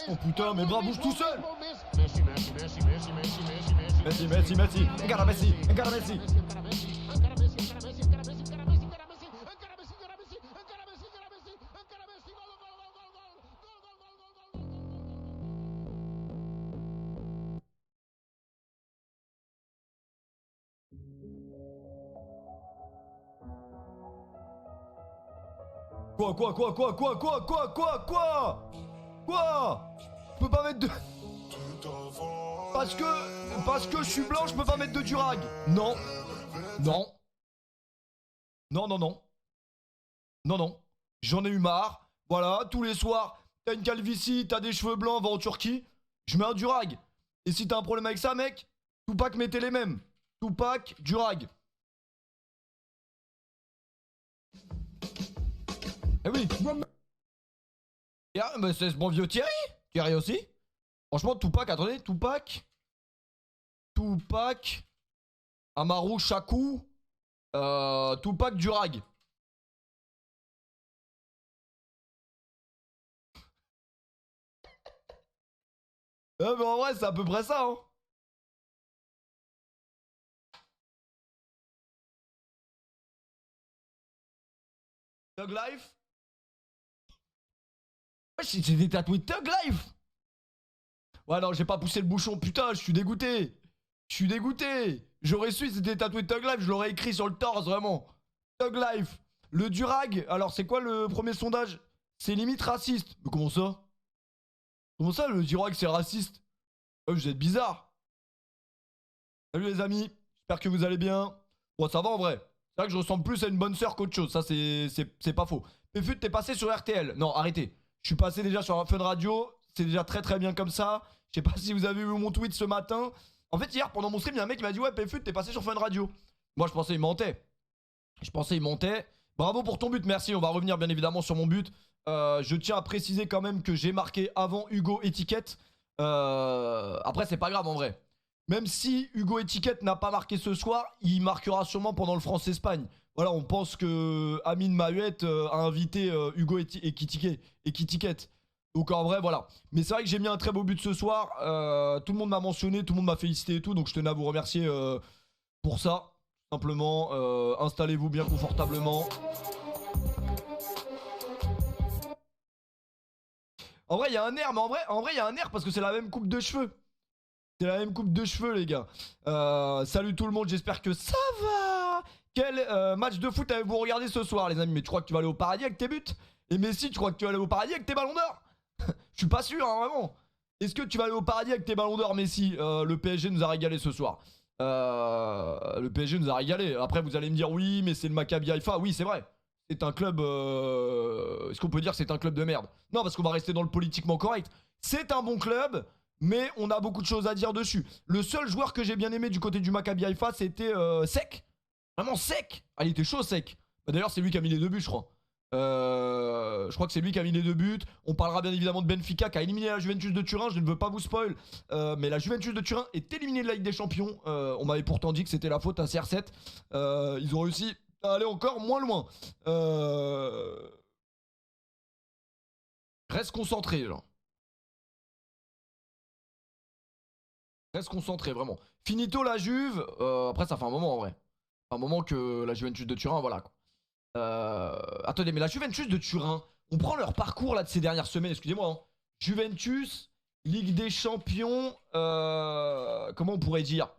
Oh putain, mes bras bougent tout seuls. Messi. Encara Messi. Quoi? Je peux pas mettre de... Parce que je suis blanc, je peux pas mettre de durag. Non. J'en ai eu marre. Voilà, tous les soirs, t'as une calvitie, t'as des cheveux blancs, va en Turquie. Je mets un durag. Et si t'as un problème avec ça, mec, Tupac mettez les mêmes. Tupac, durag. Eh oui. Mais c'est ce bon vieux Thierry. Thierry aussi. Franchement, Tupac, attendez, Tupac, Amaru Shaku, Tupac Durag. Mais en vrai, c'est à peu près ça, hein. Thug Life. Ouais, j'ai des tatoués Thug Life. Ouais, non, j'ai pas poussé le bouchon, putain, je suis dégoûté. J'aurais su, c'était tatoué Thug Life, je l'aurais écrit sur le torse, vraiment. Thug Life. Le durag, alors c'est quoi le premier sondage? C'est limite raciste. Mais comment ça? Comment ça, le durag, c'est raciste? Oh, vous êtes bizarre. Salut les amis, j'espère que vous allez bien. Bon, ça va en vrai. C'est vrai que je ressemble plus à une bonne sœur qu'autre chose, ça c'est pas faux. Péfut, t'es passé sur RTL. Non, arrêtez. Je suis passé déjà sur Fun Radio, c'est déjà très bien comme ça. Je sais pas si vous avez vu mon tweet ce matin. En fait, hier, pendant mon stream, il y a un mec qui m'a dit ouais, Péfut, t'es passé sur Fun Radio. Moi, je pensais il mentait. Bravo pour ton but, merci. On va revenir bien évidemment sur mon but. Je tiens à préciser quand même que j'ai marqué avant Hugo Étiquette. Après, c'est pas grave en vrai. Même si Hugo Étiquette n'a pas marqué ce soir, il marquera sûrement pendant le France-Espagne. Voilà, on pense que Amine Mahuette a invité Hugo Étiquette. Donc en vrai, voilà. Mais c'est vrai que j'ai mis un très beau but ce soir. Tout le monde m'a mentionné, tout le monde m'a félicité et tout. Donc je tenais à vous remercier pour ça. Simplement, installez-vous bien confortablement. En vrai, il y a un air, mais en vrai, il y a un air parce que c'est la même coupe de cheveux. C'est la même coupe de cheveux, les gars. Salut tout le monde, j'espère que ça va. Quel match de foot avez-vous regardé ce soir, les amis? Mais tu crois que tu vas aller au paradis avec tes buts? Et Messi, tu crois que tu vas aller au paradis avec tes ballons d'or? Je suis pas sûr, hein, vraiment. Est-ce que tu vas aller au paradis avec tes ballons d'or, Messi? Le PSG nous a régalé ce soir. Le PSG nous a régalé. Après, vous allez me dire, oui, mais c'est le Maccabi Haïfa. Oui, c'est vrai. C'est un club... Est-ce qu'on peut dire que c'est un club de merde? Non, parce qu'on va rester dans le politiquement correct. C'est un bon club, mais on a beaucoup de choses à dire dessus. Le seul joueur que j'ai bien aimé du côté du Maccabi Haïfa, c'était Sec. Vraiment Sec. Ah, il était chaud, Sec. Bah, d'ailleurs, c'est lui qui a mis les 2 buts, je crois. Je crois que c'est lui qui a mis les 2 buts. On parlera bien évidemment de Benfica qui a éliminé la Juventus de Turin. Je ne veux pas vous spoil, mais la Juventus de Turin est éliminée de la Ligue des Champions. On m'avait pourtant dit que c'était la faute à CR7. Ils ont réussi à aller encore moins loin. Reste concentré, genre. Reste concentré, vraiment. Finito la Juve. Après, ça fait un moment en vrai. Un moment que la Juventus de Turin, voilà quoi. Attendez, mais la Juventus de Turin, on prend leur parcours là de ces dernières semaines, excusez-moi. Hein. Juventus, Ligue des Champions, comment on pourrait dire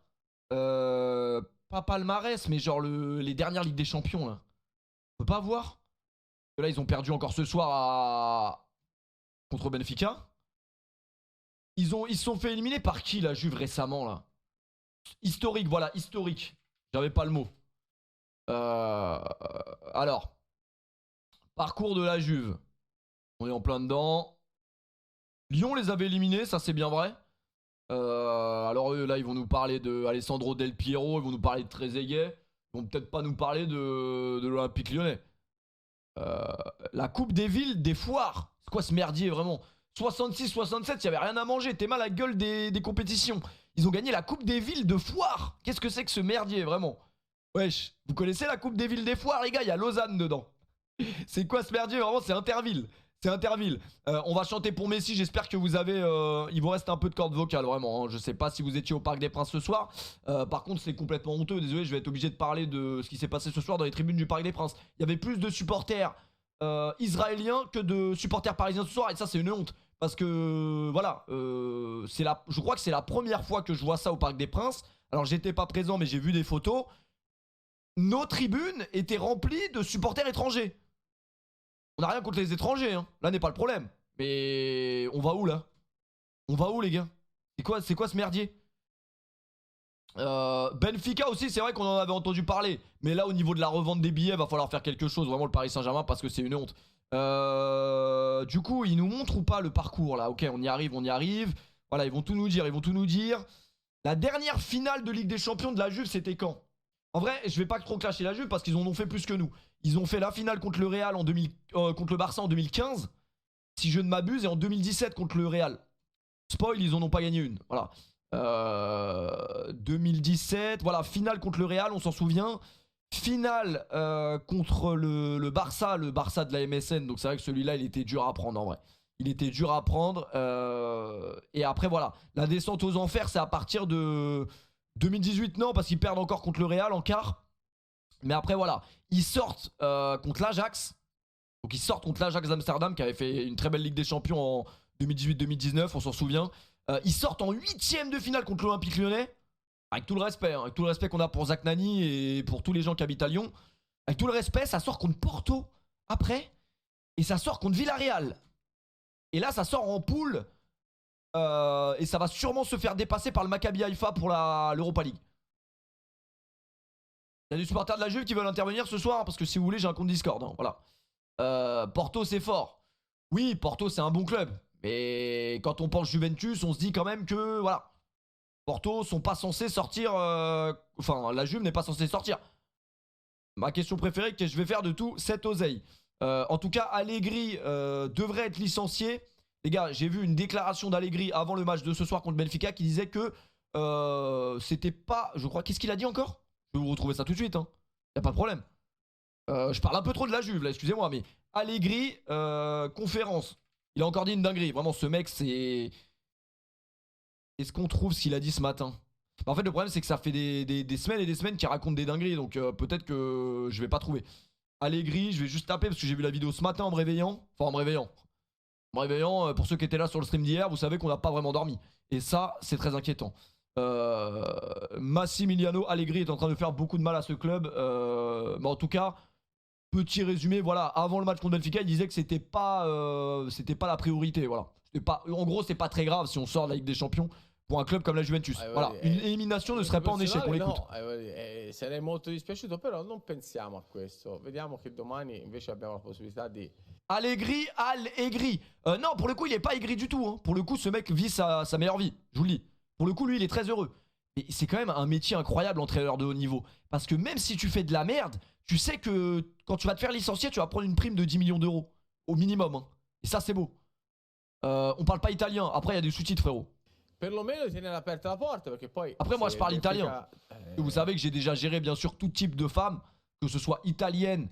pas palmarès, mais genre les dernières Ligues des Champions, là. On peut pas voir. Là, ils ont perdu encore ce soir contre Benfica. Ils se sont fait éliminer par qui, la Juve, récemment, là? Historique, voilà, historique. J'avais pas le mot. Alors, parcours de la Juve. On est en plein dedans. Lyon les avait éliminés, ça c'est bien vrai. Alors eux, là, ils vont nous parler de Alessandro Del Piero, ils vont nous parler de Trezeguet. Ils vont peut-être pas nous parler de l'Olympique Lyonnais. La Coupe des Villes, des foires. C'est quoi ce merdier, vraiment? 66-67, il y avait rien à manger. T'es mal à la gueule des compétitions. Ils ont gagné la Coupe des Villes de foires. Qu'est-ce que c'est que ce merdier, vraiment? Wesh, vous connaissez la Coupe des Villes des foires, les gars? Il y a Lausanne dedans. C'est quoi ce merdier? Vraiment, c'est Interville. C'est Interville. On va chanter pour Messi. J'espère que vous avez... il vous reste un peu de corde vocale, vraiment. Hein. Je sais pas si vous étiez au Parc des Princes ce soir. Par contre, c'est complètement honteux. Désolé, je vais être obligé de parler de ce qui s'est passé ce soir dans les tribunes du Parc des Princes. Il y avait plus de supporters israéliens que de supporters parisiens ce soir. Et ça, c'est une honte. Parce que, voilà, je crois que c'est la première fois que je vois ça au Parc des Princes. Alors, j'étais pas présent, mais j'ai vu des photos. Nos tribunes étaient remplies de supporters étrangers. On n'a rien contre les étrangers, hein. Là n'est pas le problème. Mais on va où là? On va où les gars? C'est quoi ce merdier? Benfica aussi, c'est vrai qu'on en avait entendu parler. Mais là au niveau de la revente des billets, va falloir faire quelque chose. Vraiment le Paris Saint-Germain parce que c'est une honte. Du coup, ils nous montrent ou pas le parcours là? Ok, on y arrive, on y arrive. Voilà, ils vont tout nous dire, ils vont tout nous dire. La dernière finale de Ligue des Champions de la Juve, c'était quand? En vrai, je vais pas trop clasher la Juve parce qu'ils en ont fait plus que nous. Ils ont fait la finale contre le Real contre le Barça en 2015, si je ne m'abuse, et en 2017 contre le Real. Spoil, ils en ont pas gagné une. Voilà. 2017, voilà, finale contre le Real, on s'en souvient. Finale contre le Barça de la MSN. Donc c'est vrai que celui-là, il était dur à prendre en vrai. Il était dur à prendre. Et après, voilà, la descente aux enfers, c'est à partir de 2018, non, parce qu'ils perdent encore contre le Real en quart. Mais après, voilà, ils sortent contre l'Ajax. Donc ils sortent contre l'Ajax d'Amsterdam qui avait fait une très belle Ligue des Champions en 2018-2019, on s'en souvient. Ils sortent en 8ème de finale contre l'Olympique Lyonnais. Avec tout le respect, hein, avec tout le respect qu'on a pour Zach Nani et pour tous les gens qui habitent à Lyon. Avec tout le respect, ça sort contre Porto après. Et ça sort contre Villarreal. Et là, ça sort en poule. Et ça va sûrement se faire dépasser par le Maccabi Haïfa pour l'Europa League. Il y a des supporters de la Juve qui veulent intervenir ce soir, parce que si vous voulez, j'ai un compte Discord. Hein, voilà. Porto, c'est fort. Oui, Porto, c'est un bon club. Mais quand on pense Juventus, on se dit quand même que, voilà, Porto sont pas censés sortir... Enfin, la Juve n'est pas censée sortir. Ma question préférée, qu'est-ce que je vais faire de tout cette oseille? En tout cas, Allegri devrait être licencié. Les gars, j'ai vu une déclaration d'Allegri avant le match de ce soir contre Benfica qui disait que c'était pas... Je crois, qu'est-ce qu'il a dit encore? Je vais vous retrouver ça tout de suite, hein. Y'a pas de problème. Je parle un peu trop de la Juve là, excusez-moi, mais Allegri, conférence. Il a encore dit une dinguerie. Vraiment, ce mec, c'est... Est-ce qu'on trouve ce qu'il a dit ce matin? En fait, le problème, c'est que ça fait des semaines et des semaines qu'il raconte des dingueries. Donc peut-être que je vais pas trouver. Allegri, je vais juste taper parce que j'ai vu la vidéo ce matin en me réveillant. Enfin, en me réveillant. En me réveillant, pour ceux qui étaient là sur le stream d'hier, vous savez qu'on n'a pas vraiment dormi. Et ça, c'est très inquiétant. Massimiliano Allegri est en train de faire beaucoup de mal à ce club. Mais en tout cas, petit résumé, voilà, avant le match contre Benfica, il disait que c'était pas la priorité, voilà. En gros, c'est pas très grave si on sort de la Ligue des Champions pour un club comme la Juventus. Voilà, une élimination ne serait pas en échec, on l'écoute. No, sarei molto dispiaciuto, però non pensiamo a questo. Vediamo che domani invece abbiamo la possibilità di... Allegri. Non, pour le coup, il est pas aigri du tout. Hein. Pour le coup, ce mec vit sa meilleure vie, je vous le dis. Pour le coup, lui, il est très heureux. Et c'est quand même un métier incroyable, entraîneur de haut niveau. Parce que même si tu fais de la merde, tu sais que quand tu vas te faire licencier, tu vas prendre une prime de 10 millions d'euros. Au minimum. Hein. Et ça, c'est beau. On parle pas italien. Après, il y a des sous-titres, frérot. Après, moi, je parle italien. Vous savez que j'ai déjà géré, bien sûr, tout type de femmes. Que ce soit italienne,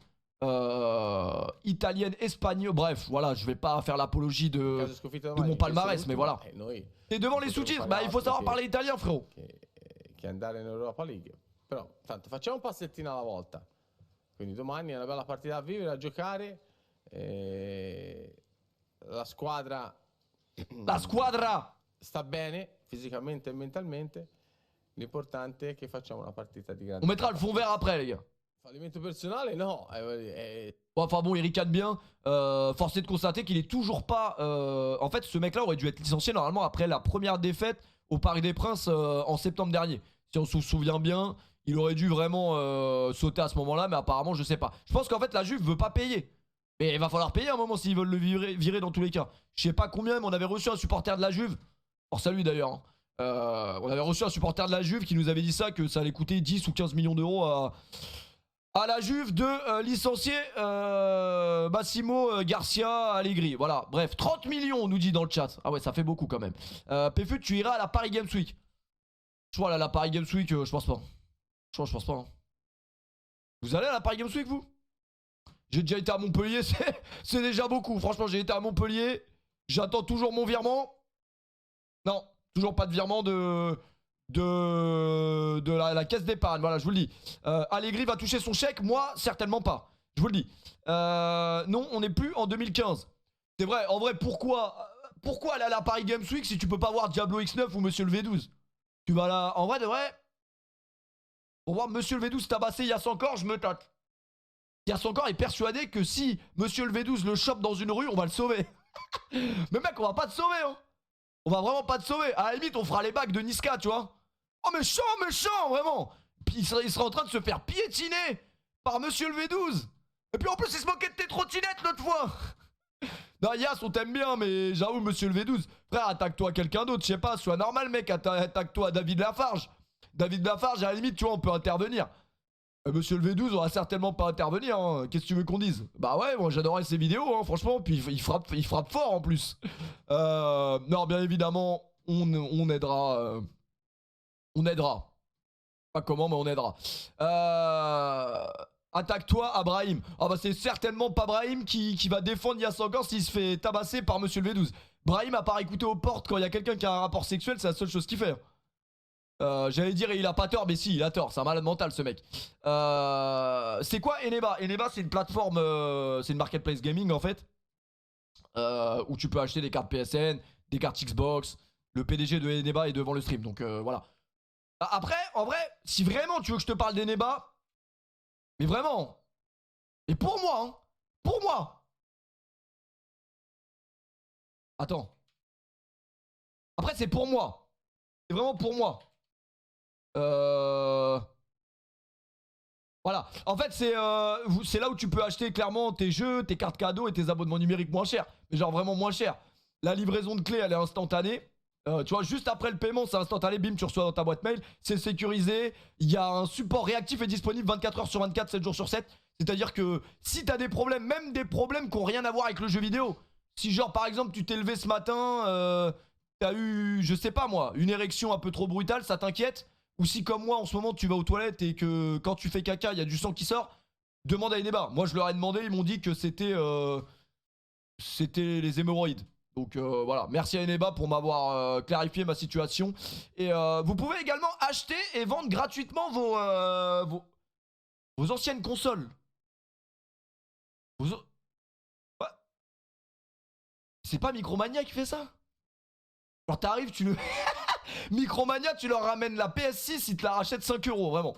espagnole. Bref, voilà, je vais pas faire l'apologie de mon palmarès, mais voilà. Et devant les sous-titres, bah, il faut savoir parler italien, frérot. Che andare in Europa League. Però, tanto, facciamo un passettino alla volta. Quindi domani è una bella partita da vivere, da giocare. La squadra... La squadra! sta bene fisicamente e mentalmente. L'importante è che facciamo una partita di grande. On mettra le fond vert après, les gars. Fallimento personale, no. Bon, enfin bon, il ricane bien. Force est de constater qu'il est toujours pas. En fait, ce mec-là aurait dû être licencié normalement après la première défaite au Parc des Princes en septembre dernier. Si on se souvient bien, il aurait dû vraiment sauter à ce moment-là, mais apparemment, je sais pas. Je pense qu'en fait, la Juve veut pas payer. Mais il va falloir payer à un moment s'ils veulent le virer dans tous les cas. Je sais pas combien, mais on avait reçu un supporter de la Juve. Alors, salut d'ailleurs. Hein. On avait reçu un supporter de la Juve qui nous avait dit ça, que ça allait coûter 10 ou 15 millions d'euros à la Juve de licencier Massimo Garcia Allegri. Voilà, bref, 30 millions on nous dit dans le chat. Ah ouais, ça fait beaucoup quand même. PFU, tu iras à la Paris Games Week. Je crois à la Paris Games Week, je pense pas. Je pense pas. Hein. Vous allez à la Paris Games Week, vous? J'ai déjà été à Montpellier, c'est déjà beaucoup. Franchement, j'ai été à Montpellier. J'attends toujours mon virement. Non, toujours pas de virement de la caisse d'épargne. Voilà, je vous le dis. Allegri va toucher son chèque. Moi, certainement pas. Je vous le dis. Non, on n'est plus en 2015. C'est vrai, en vrai, pourquoi aller à la Paris Games Week si tu peux pas voir Diablo X9 ou Monsieur le V12? Tu vas là, en vrai de vrai, pour voir Monsieur le V12 tabasser Yass encore, je me tâte. Yass encore est persuadé que si Monsieur le V12 le chope dans une rue, on va le sauver. Mais mec, on va pas te sauver, hein. On va vraiment pas te sauver. À la limite, on fera les bacs de Niska, tu vois. Oh, méchant, vraiment. Puis il serait en train de se faire piétiner par Monsieur le V12. Et puis en plus, il se moquait de tes trottinettes l'autre fois. Non, Yass, on t'aime bien, mais j'avoue, Monsieur le V12, frère, attaque-toi à quelqu'un d'autre. Je sais pas, sois normal, mec. Attaque-toi à David Lafarge. David Lafarge, à la limite, tu vois, on peut intervenir. Monsieur le V12, on va certainement pas intervenir. Hein. Qu'est-ce que tu veux qu'on dise? Bah ouais, moi j'adorais ses vidéos, hein, franchement. Puis il frappe fort en plus. Non, bien évidemment, on aidera. On aidera. Pas comment, mais on aidera. Attaque-toi à Brahim. Ah bah c'est certainement pas Brahim qui va défendre Yass encore s'il se fait tabasser par Monsieur le V12. Brahim a pas écouté aux portes quand il y a quelqu'un qui a un rapport sexuel, c'est la seule chose qu'il fait. J'allais dire il a pas tort, mais si, il a tort, c'est un malade mental ce mec. C'est quoi Eneba? Eneba, c'est une plateforme, c'est une marketplace gaming en fait, où tu peux acheter des cartes PSN, des cartes Xbox. Le PDG de Eneba est devant le stream, donc voilà. Après, en vrai, si vraiment tu veux que je te parle d'Eneba, mais vraiment, et pour moi, hein, pour moi. Attends. Après, c'est pour moi. C'est vraiment pour moi. Voilà. En fait, c'est là où tu peux acheter clairement tes jeux, tes cartes cadeaux et tes abonnements numériques moins chers. Mais genre vraiment moins chers. La livraison de clés, elle est instantanée. Tu vois, juste après le paiement, c'est instantané. Bim, tu reçois dans ta boîte mail. C'est sécurisé. Il y a un support réactif et disponible 24 h sur 24, 7 jours sur 7. C'est-à-dire que si t'as des problèmes, même des problèmes qui n'ont rien à voir avec le jeu vidéo. Si genre, par exemple, tu t'es levé ce matin, t'as eu, je sais pas moi, une érection un peu trop brutale, ça t'inquiète? Ou si comme moi en ce moment tu vas aux toilettes et que quand tu fais caca il y a du sang qui sort, demande à Eneba. Moi je leur ai demandé, ils m'ont dit que c'était les hémorroïdes. Donc voilà, merci à Eneba pour m'avoir clarifié ma situation. Et vous pouvez également acheter et vendre gratuitement vos anciennes consoles. Ouais. C'est pas Micromania qui fait ça? Genre t'arrives, tu le... Micromania, tu leur ramènes la PS6, ils te la rachètent 5 €, vraiment.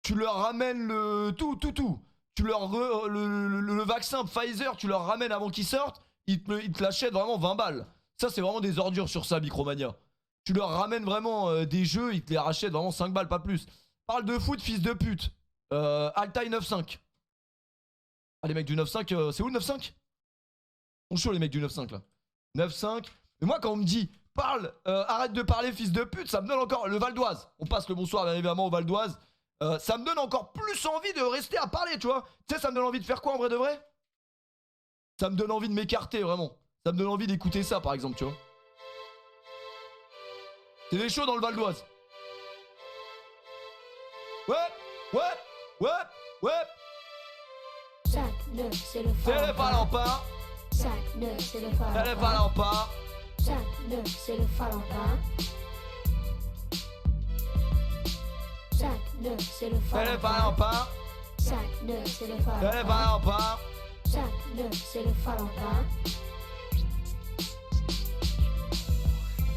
Tu leur ramènes le tout. Tu leur le vaccin Pfizer, tu leur ramènes avant qu'ils sortent, ils te l'achètent vraiment 20 balles. Ça, c'est vraiment des ordures sur ça, Micromania. Tu leur ramènes vraiment des jeux, ils te les rachètent vraiment 5 balles, pas plus. Parle de foot, fils de pute. Altaï 9.5. Ah, les mecs du 9.5, c'est où le 9.5? Ils sont chauds, les mecs du 9.5 là. 9.5. Mais moi, quand on me dit... Parle, arrête de parler fils de pute, ça me donne encore... Le Val d'Oise, on passe le bonsoir bien évidemment au Val d'Oise. Ça me donne encore plus envie de rester à parler, tu vois. Tu sais, ça me donne envie de faire quoi en vrai de vrai? Ça me donne envie de m'écarter, vraiment. Ça me donne envie d'écouter ça, par exemple, tu vois. C'est des shows dans le Val d'Oise. Ouais. Chaque nœud, c'est le C'est le Valempin. Chaque nœud, c'est le Valempin. C'est le Valempin. Chaque nœud, c'est le Valempin. Chaque nœud, c'est le C'est le Valempin. Chaque nœud, c'est le C'est le Valempin. Chaque nœud, c'est le Valempin.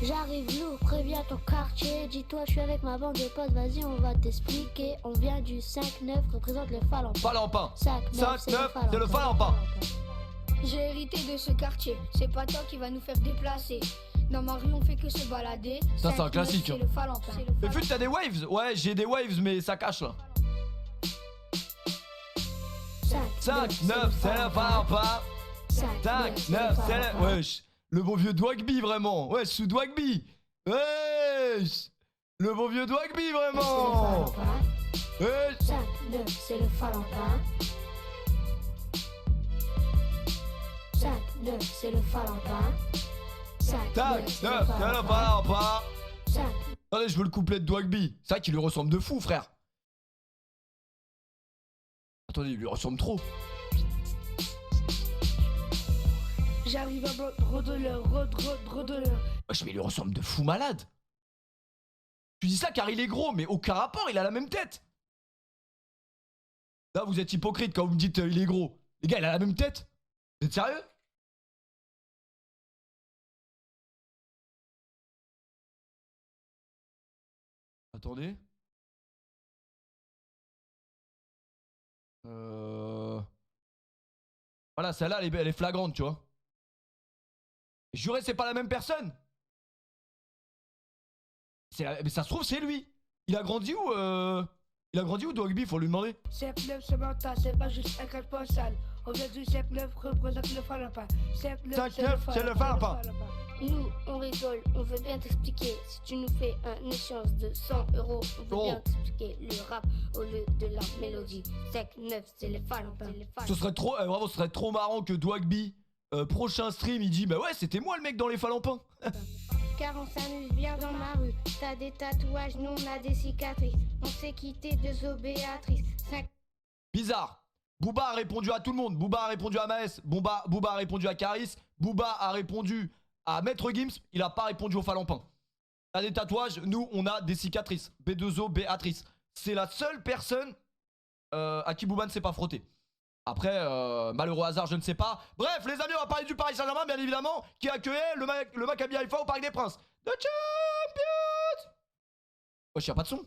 J'arrive lourd, préviens ton quartier. Dis-toi, je suis avec ma bande de potes, vas-y, on va t'expliquer. On vient du 5-9, représente le Falampin. Falampin. 5-9, 5-9, c'est le Falampin. J'ai hérité de ce quartier, c'est pas toi qui va nous faire déplacer. Dans ma rue on fait que se balader. Ça, c'est un 5-9, classique, C'est hein. le Falampin. Mais Fut, t'as des waves? Ouais, j'ai des waves, mais ça cache là. 5, 9, c'est le Falampin. 5, 9, c'est le. Wesh. Le bon vieux Dwagby, vraiment. Wesh, sous Dwagby. Wesh. Le bon vieux Dwagby, vraiment. Wesh. 5-9, c'est le Falampin. 5-9, c'est le Falampin. 5, 9, c'est le Falampin. 5. Attendez, je veux le couplet de Dwagby. C'est vrai qu'il lui ressemble de fou, frère. Attendez, il lui ressemble trop. J'arrive à rodeleur, rodeleur. Wesh, mais il lui ressemble de fou malade. Tu dis ça car il est gros, mais aucun rapport, il a la même tête. Là, vous êtes hypocrite quand vous me dites il est gros. Les gars, il a la même tête. Vous êtes sérieux? Attendez. Voilà, celle-là, elle est flagrante, tu vois. Juré, c'est pas la même personne. Mais ça se trouve, c'est lui. Il a grandi où Il a grandi où, Dwagby? Faut lui demander. 5-9 c'est mental, c'est pas juste un cadre postal. On vient du 5-9 représente le Falampin. 5-9, c'est le Falampin. Nous, on rigole, on veut bien t'expliquer. Si tu nous fais un échange de 100 €, on veut bien t'expliquer le rap au lieu de la mélodie. 5-9, c'est le Falampin. Ce serait trop, vraiment, ce serait trop marrant que Dwagby, prochain stream, il dit bah ouais, c'était moi le mec dans les Falampins. Car on s'amuse bien dans ma rue. T'as des tatouages, nous on a des cicatrices. On s'est quitté de Zo Béatrice. Bizarre. Booba a répondu à tout le monde. Booba a répondu à Maes. Booba a répondu à Caris. Booba a répondu à Maître Gims. Il a pas répondu au Falampin. T'as des tatouages, nous on a des cicatrices. B2O, Béatrice. C'est la seule personne à qui Booba ne s'est pas frotté. Après, malheureux hasard, je ne sais pas. Bref, les amis, on va parler du Paris Saint-Germain, bien évidemment, qui accueillait le Maccabi Haïfa au Parc des Princes. The Champions. Wesh, y'a pas de son.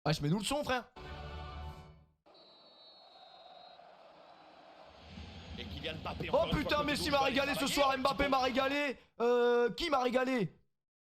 Wesh, mets-nous le son, frère. Oh putain, Messi m'a régalé ce soir, Mbappé m'a régalé. Qui m'a régalé?